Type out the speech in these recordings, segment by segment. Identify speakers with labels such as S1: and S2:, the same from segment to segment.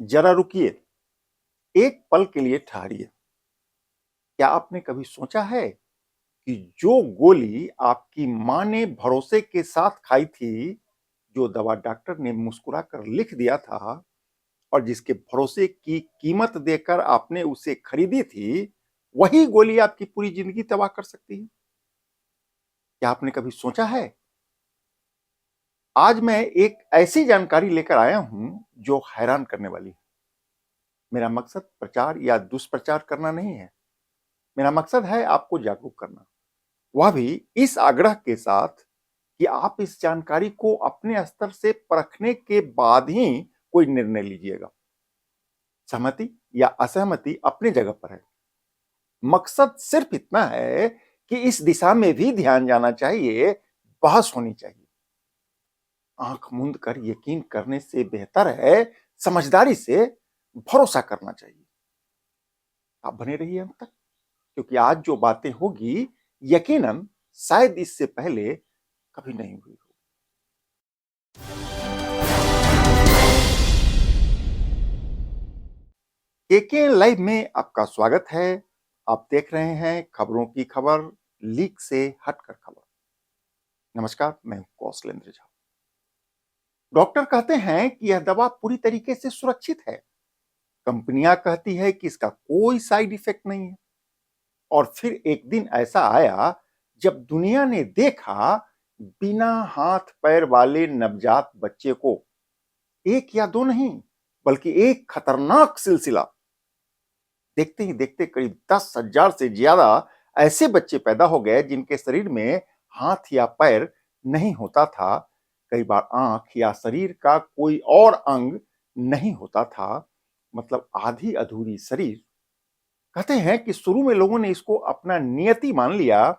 S1: जरा रुकिए, एक पल के लिए ठहरिए। क्या आपने कभी सोचा है कि जो गोली आपकी मां ने भरोसे के साथ खाई थी, जो दवा डॉक्टर ने मुस्कुराकर लिख दिया था और जिसके भरोसे की कीमत देकर आपने उसे खरीदी थी, वही गोली आपकी पूरी जिंदगी तबाह कर सकती है? क्या आपने कभी सोचा है? आज मैं एक ऐसी जानकारी लेकर आया हूं जो हैरान करने वाली है। मेरा मकसद प्रचार या दुष्प्रचार करना नहीं है। मेरा मकसद है आपको जागरूक करना, वह भी इस आग्रह के साथ कि आप इस जानकारी को अपने स्तर से परखने के बाद ही कोई निर्णय लीजिएगा। सहमति या असहमति अपनी जगह पर है। मकसद सिर्फ इतना है कि इस दिशा में भी ध्यान जाना चाहिए, बहस होनी चाहिए। आंख मूंद कर यकीन करने से बेहतर है समझदारी से भरोसा करना चाहिए। आप बने रहिए अंत तक, क्योंकि आज जो बातें होगी यकीनन शायद इससे पहले कभी नहीं हुई हो। केके लाइव में आपका स्वागत है। आप देख रहे हैं खबरों की खबर, लीक से हटकर खबर। नमस्कार, मैं हूं कौशलेंद्र झा। डॉक्टर कहते हैं कि यह दवा पूरी तरीके से सुरक्षित है। कंपनियां कहती है कि इसका कोई साइड इफेक्ट नहीं है। और फिर एक दिन ऐसा आया जब दुनिया ने देखा बिना हाथ पैर वाले नवजात बच्चे को, एक या दो नहीं बल्कि एक खतरनाक सिलसिला। देखते ही देखते करीब 10,000 से ज्यादा ऐसे बच्चे पैदा हो गए जिनके शरीर में हाथ या पैर नहीं होता था। कई बार आंख या शरीर का कोई और अंग नहीं होता था। मतलब आधी अधूरी शरीर। कहते हैं कि शुरू में लोगों ने इसको अपना नियति मान लिया,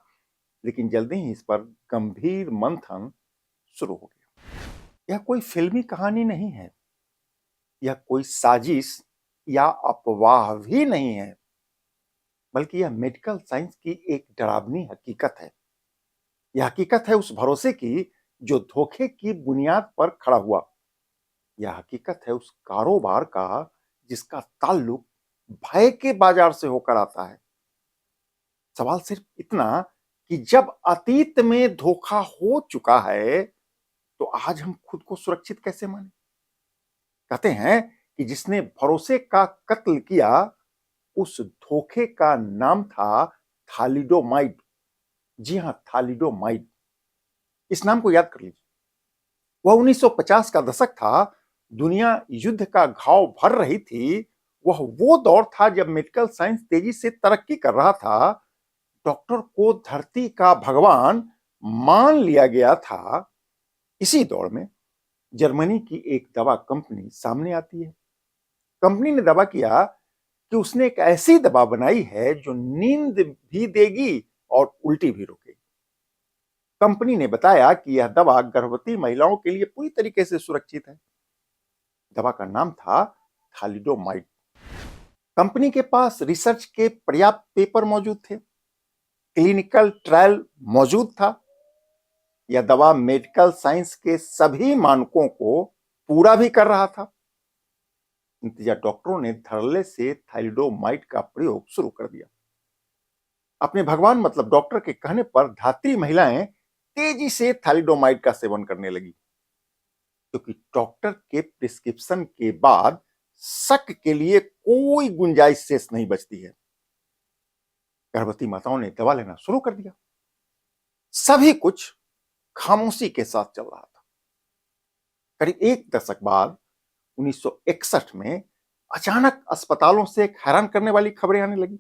S1: लेकिन जल्दी ही इस पर गंभीर मंथन शुरू हो गया। यह कोई फिल्मी कहानी नहीं है, यह कोई साजिश या अफवाह भी नहीं है, बल्कि यह मेडिकल साइंस की एक डरावनी हकीकत है। यह हकीकत है उस भरोसे की जो धोखे की बुनियाद पर खड़ा हुआ। यह हकीकत है उस कारोबार का जिसका ताल्लुक भय के बाजार से होकर आता है। सवाल सिर्फ इतना कि जब अतीत में धोखा हो चुका है, तो आज हम खुद को सुरक्षित कैसे माने? कहते हैं कि जिसने भरोसे का कत्ल किया, उस धोखे का नाम था थालिडोमाइड। जी हां, थालिडोमाइड। इस नाम को याद कर लीजिए। वह 1950 का दशक था। दुनिया युद्ध का घाव भर रही थी। वह वो दौर था जब मेडिकल साइंस तेजी से तरक्की कर रहा था। डॉक्टर को धरती का भगवान मान लिया गया था। इसी दौर में जर्मनी की एक दवा कंपनी सामने आती है। कंपनी ने दावा किया कि उसने एक ऐसी दवा बनाई है जो नींद भी देगी और उल्टी भी रोकेगी। कंपनी ने बताया कि यह दवा गर्भवती महिलाओं के लिए पूरी तरीके से सुरक्षित है। दवा का नाम था थालिडोमाइड। कंपनी के पास रिसर्च के पर्याप्त पेपर मौजूद थे, क्लिनिकल ट्रायल मौजूद था। यह दवा मेडिकल साइंस के सभी मानकों को पूरा भी कर रहा था। नतीजा, डॉक्टरों ने धड़ल्ले से थाइलिडोमाइड का प्रयोग शुरू कर दिया। अपने भगवान मतलब डॉक्टर के कहने पर धात्री महिलाएं तेजी से थाइलिडोमाइड का सेवन करने लगी, क्योंकि डॉक्टर के प्रिस्क्रिप्शन के बाद शक के लिए कोई गुंजाइश शेष नहीं बचती है। गर्भवती माताओं ने दवा लेना शुरू कर दिया। सभी कुछ खामोशी के साथ चल रहा था। करीब एक दशक बाद 1961 में अचानक अस्पतालों से एक हैरान करने वाली खबरें आने लगी।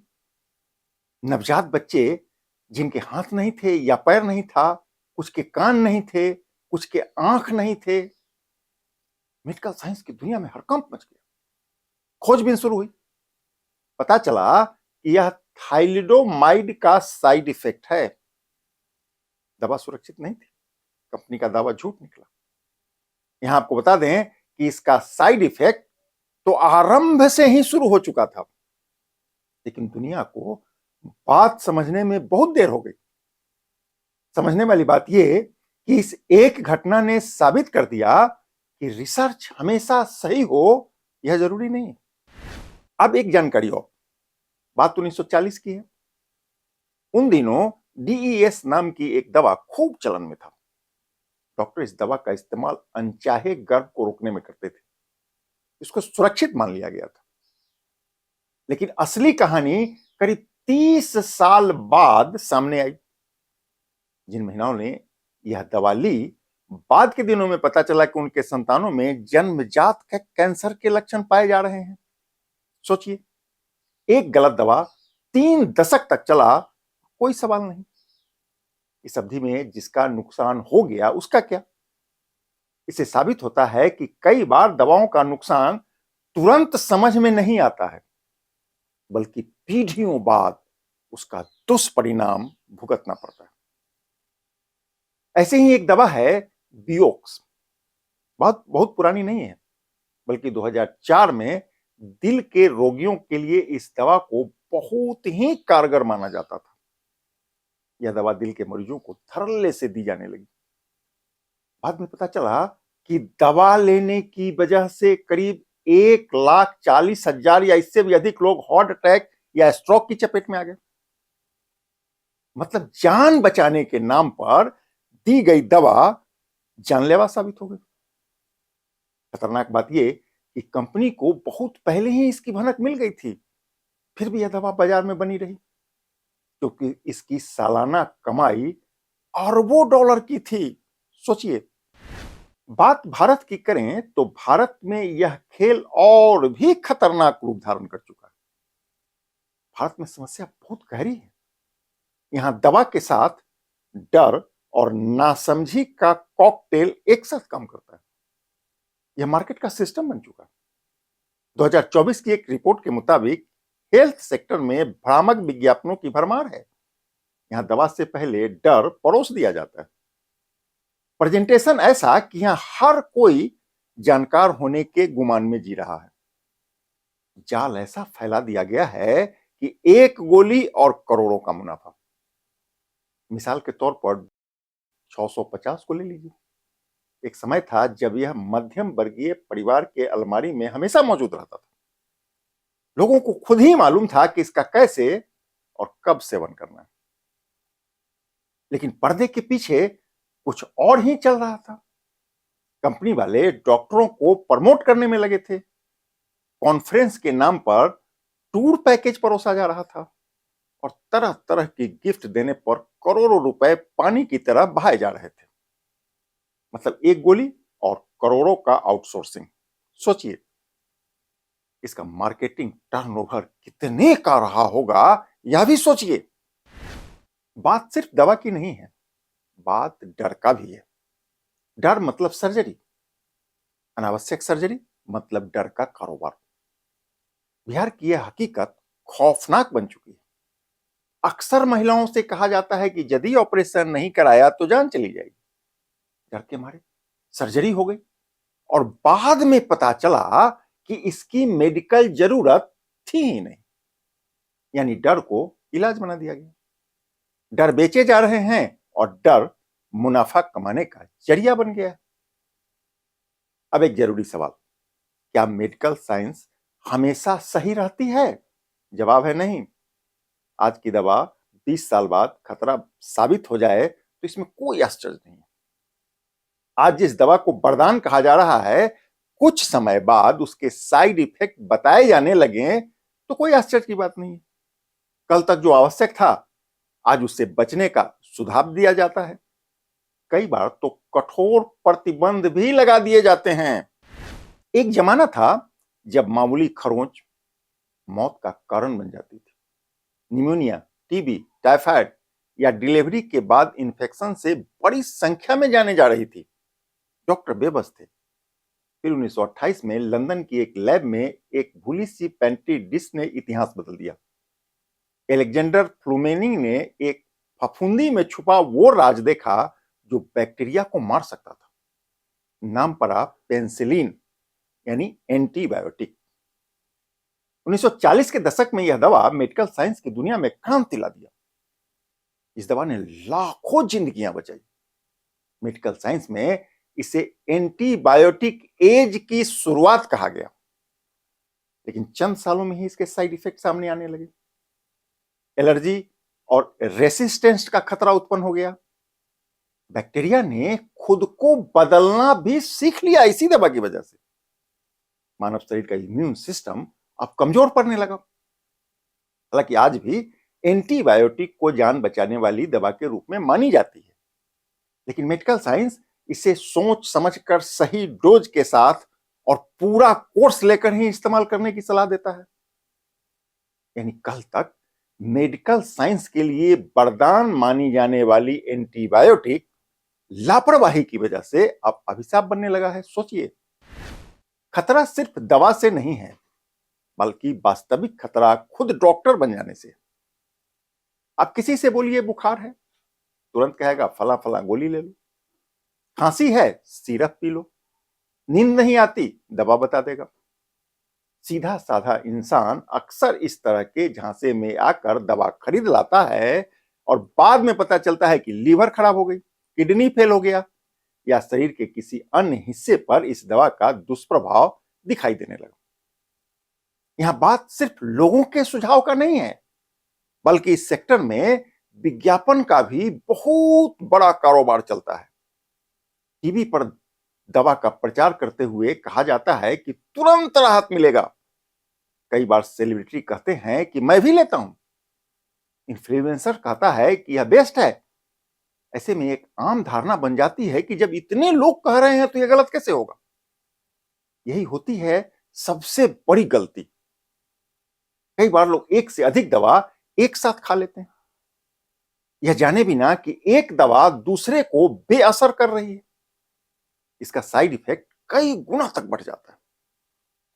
S1: नवजात बच्चे जिनके हाथ नहीं थे या पैर नहीं था, कुछ के कान नहीं थे, कुछ के आंख नहीं थे। मेडिकल साइंस की दुनिया में हड़कंप मच गया। खोजबीन शुरू हुई। पता चला कि यह थाइलिडोमाइड का साइड इफेक्ट है। दवा सुरक्षित नहीं थी। कंपनी का दावा झूठ निकला। यहां आपको बता दें कि इसका साइड इफेक्ट तो आरंभ से ही शुरू हो चुका था, लेकिन दुनिया को बात समझने में बहुत देर हो गई। समझने वाली बात यह कि इस एक घटना ने साबित कर दिया कि रिसर्च हमेशा सही हो यह जरूरी नहीं है। अब एक जानकारी और, बात 1940 की है। उन दिनों डीईएस नाम की एक दवा खूब चलन में था। डॉक्टर इस दवा का इस्तेमाल अनचाहे गर्भ को रोकने में करते थे। इसको सुरक्षित मान लिया गया था। लेकिन असली कहानी करीब 30 साल बाद सामने आई। जिन महिलाओं ने यह दवा ली, बाद के दिनों में पता चला कि उनके संतानों में जन्मजात कैंसर के लक्षण पाए जा रहे हैं। सोचिए, एक गलत दवा 3 दशक तक चला, कोई सवाल नहीं। इस अवधि में जिसका नुकसान हो गया उसका क्या? इससे साबित होता है कि कई बार दवाओं का नुकसान तुरंत समझ में नहीं आता है, बल्कि पीढ़ियों बाद उसका दुष्परिणाम भुगतना पड़ता है। ऐसे ही एक दवा है बियोक्स। बहुत बहुत पुरानी नहीं है, बल्कि 2004 में दिल के रोगियों के लिए इस दवा को बहुत ही कारगर माना जाता था। यह दवा दिल के मरीजों को धड़ल्ले से दी जाने लगी। बाद में पता चला कि दवा लेने की वजह से करीब 1,40,000 या इससे भी अधिक लोग हार्ट अटैक या स्ट्रोक की चपेट में आ गए। मतलब जान बचाने के नाम पर दी गई दवा जानलेवा साबित हो गई। खतरनाक बात यह कि कंपनी को बहुत पहले ही इसकी भनक मिल गई थी, फिर भी यह दवा बाजार में बनी रही, क्योंकि इसकी सालाना कमाई अरबों डॉलर की थी। सोचिए, बात भारत की करें तो भारत में यह खेल और भी खतरनाक रूप धारण कर चुका है। भारत में समस्या बहुत गहरी है। यहां दवा के साथ डर और नासमझी का कॉकटेल एक साथ काम करता है। यह मार्केट का सिस्टम बन चुका है। 2024 की एक रिपोर्ट के मुताबिक हेल्थ सेक्टर में भ्रामक विज्ञापनों की भरमार है। यहां दवा से पहले डर परोस दिया जाता है। प्रेजेंटेशन ऐसा कि यहां हर कोई जानकार होने के गुमान में जी रहा है। जाल ऐसा फैला दिया गया है कि एक गोली और करोड़ों का मुनाफा। मिसाल के तौर पर 650 को ले लीजिए। एक समय था जब यह मध्यम वर्गीय परिवार के अलमारी में हमेशा मौजूद रहता था। लोगों को खुद ही मालूम था कि इसका कैसे और कब सेवन करना है। लेकिन पर्दे के पीछे कुछ और ही चल रहा था। कंपनी वाले डॉक्टरों को प्रमोट करने में लगे थे। कॉन्फ्रेंस के नाम पर टूर पैकेज परोसा जा रहा था और तरह तरह की गिफ्ट देने पर करोड़ों रुपए पानी की तरह बहाए जा रहे थे। मतलब एक गोली और करोड़ों का आउटसोर्सिंग। सोचिए, इसका मार्केटिंग टर्नओवर कितने का रहा होगा, यह भी सोचिए। बात सिर्फ दवा की नहीं है, बात डर का भी है। डर मतलब सर्जरी, अनावश्यक सर्जरी मतलब डर का कारोबार। बिहार की यह हकीकत खौफनाक बन चुकी है। अक्सर महिलाओं से कहा जाता है कि यदि ऑपरेशन नहीं कराया तो जान चली जाएगी। डर के मारे सर्जरी हो गई और बाद में पता चला कि इसकी मेडिकल जरूरत थी ही नहीं। यानी डर को इलाज बना दिया गया। डर बेचे जा रहे हैं और डर मुनाफा कमाने का जरिया बन गया है। अब एक जरूरी सवाल, क्या मेडिकल साइंस हमेशा सही रहती है? जवाब है नहीं। आज की दवा 20 साल बाद खतरा साबित हो जाए तो इसमें कोई आश्चर्य नहीं है। आज जिस दवा को वरदान कहा जा रहा है, कुछ समय बाद उसके साइड इफेक्ट बताए जाने लगे तो कोई आश्चर्य की बात नहीं है। कल तक जो आवश्यक था, आज उससे बचने का सुझाव दिया जाता है। कई बार तो कठोर प्रतिबंध भी लगा दिए जाते हैं। एक जमाना था जब मामूली खरोंच मौत का कारण बन जाती थी। निमोनिया, टीबी, टाइफाइड या डिलीवरी के बाद इंफेक्शन से बड़ी संख्या में जाने जा रही थी। डॉक्टर बेबस थे। फिर 1928 में लंदन की एक लैब में एक भूली सी पेंट्री डिश ने इतिहास बदल दिया। एलेक्जेंडर फ्लूमेनिंग ने एक फफूंदी में छुपा वो राज देखा जो बैक्टीरिया को मार सकता था। नाम पड़ा पेनिसिलिन, यानी एंटीबायोटिक। 1940 के दशक में यह दवा मेडिकल साइंस की दुनिया में क्रांति ला दिया। इस दवा ने लाखों जिंदगियां बचाई। मेडिकल साइंस में इसे एंटीबायोटिक एज की शुरुआत कहा गया। लेकिन चंद सालों में ही इसके साइड इफेक्ट सामने आने लगे। एलर्जी और रेसिस्टेंस का खतरा उत्पन्न हो गया। बैक्टीरिया ने खुद को बदलना भी सीख लिया इसी दवा की वजह से। मानव शरीर का इम्यून सिस्टम अब कमजोर पड़ने लगा। हालांकि आज भी एंटीबायोटिक को जान बचाने वाली दवा के रूप में मानी जाती है, लेकिन मेडिकल साइंस इसे सोच समझकर सही डोज के साथ और पूरा कोर्स लेकर ही इस्तेमाल करने की सलाह देता है। यानी कल तक मेडिकल साइंस के लिए वरदान मानी जाने वाली एंटीबायोटिक लापरवाही की वजह से अब अभिशाप बनने लगा है। सोचिए, खतरा सिर्फ दवा से नहीं है, बल्कि वास्तविक खतरा खुद डॉक्टर बन जाने से। आप किसी से बोलिए बुखार है, तुरंत कहेगा फला फला गोली ले लो। खांसी है, सिरप पी लो। नींद नहीं आती, दवा बता देगा। सीधा साधा इंसान अक्सर इस तरह के झांसे में आकर दवा खरीद लाता है और बाद में पता चलता है कि लीवर खराब हो गई, किडनी फेल हो गया या शरीर के किसी अन्य हिस्से पर इस दवा का दुष्प्रभाव दिखाई देने लगा। यहां बात सिर्फ लोगों के सुझाव का नहीं है, बल्कि इस सेक्टर में विज्ञापन का भी बहुत बड़ा कारोबार चलता है। टीवी पर दवा का प्रचार करते हुए कहा जाता है कि तुरंत राहत मिलेगा। कई बार सेलिब्रिटी कहते हैं कि मैं भी लेता हूं। इन्फ्लुएंसर कहता है कि यह बेस्ट है। ऐसे में एक आम धारणा बन जाती है कि जब इतने लोग कह रहे हैं तो यह गलत कैसे होगा। यही होती है सबसे बड़ी गलती। कई बार लोग एक से अधिक दवा एक साथ खा लेते हैं, यह जाने बिना कि एक दवा दूसरे को बेअसर कर रही है। इसका साइड इफेक्ट कई गुना तक बढ़ जाता है।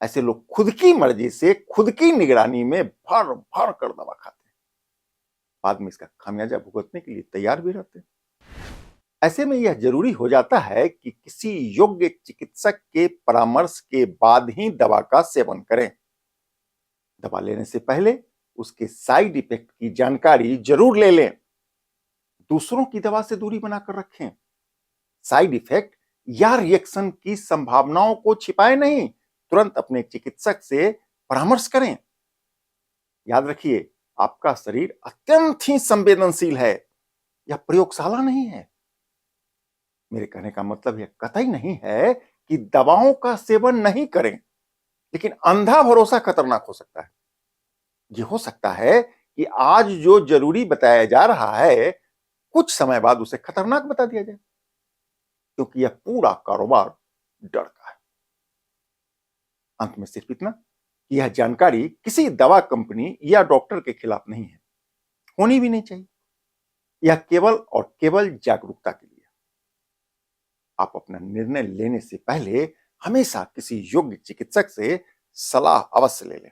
S1: ऐसे लोग खुद की मर्जी से खुद की निगरानी में भर भर कर दवा खाते हैं, बाद में इसका खामियाजा भुगतने के लिए तैयार भी रहते हैं। ऐसे में यह जरूरी हो जाता है कि किसी योग्य चिकित्सक के परामर्श के बाद ही दवा का सेवन करें। दवा लेने से पहले उसके साइड इफेक्ट की जानकारी जरूर ले लें। दूसरों की दवा से दूरी बनाकर रखें। साइड इफेक्ट या रिएक्शन की संभावनाओं को छिपाए नहीं, तुरंत अपने चिकित्सक से परामर्श करें। याद रखिए, आपका शरीर अत्यंत ही संवेदनशील है, यह प्रयोगशाला नहीं है। मेरे कहने का मतलब यह कतई नहीं है कि दवाओं का सेवन नहीं करें, लेकिन अंधा भरोसा खतरनाक हो सकता है। यह हो सकता है कि आज जो जरूरी बताया जा रहा है, कुछ समय बाद उसे खतरनाक बता दिया जाए, क्योंकि यह पूरा कारोबार डर का है। अंत में सिर्फ इतना कि यह जानकारी किसी दवा कंपनी या डॉक्टर के खिलाफ नहीं है, होनी भी नहीं चाहिए। यह केवल और केवल जागरूकता के लिए। आप अपना निर्णय लेने से पहले हमेशा किसी योग्य चिकित्सक से सलाह अवश्य ले लें।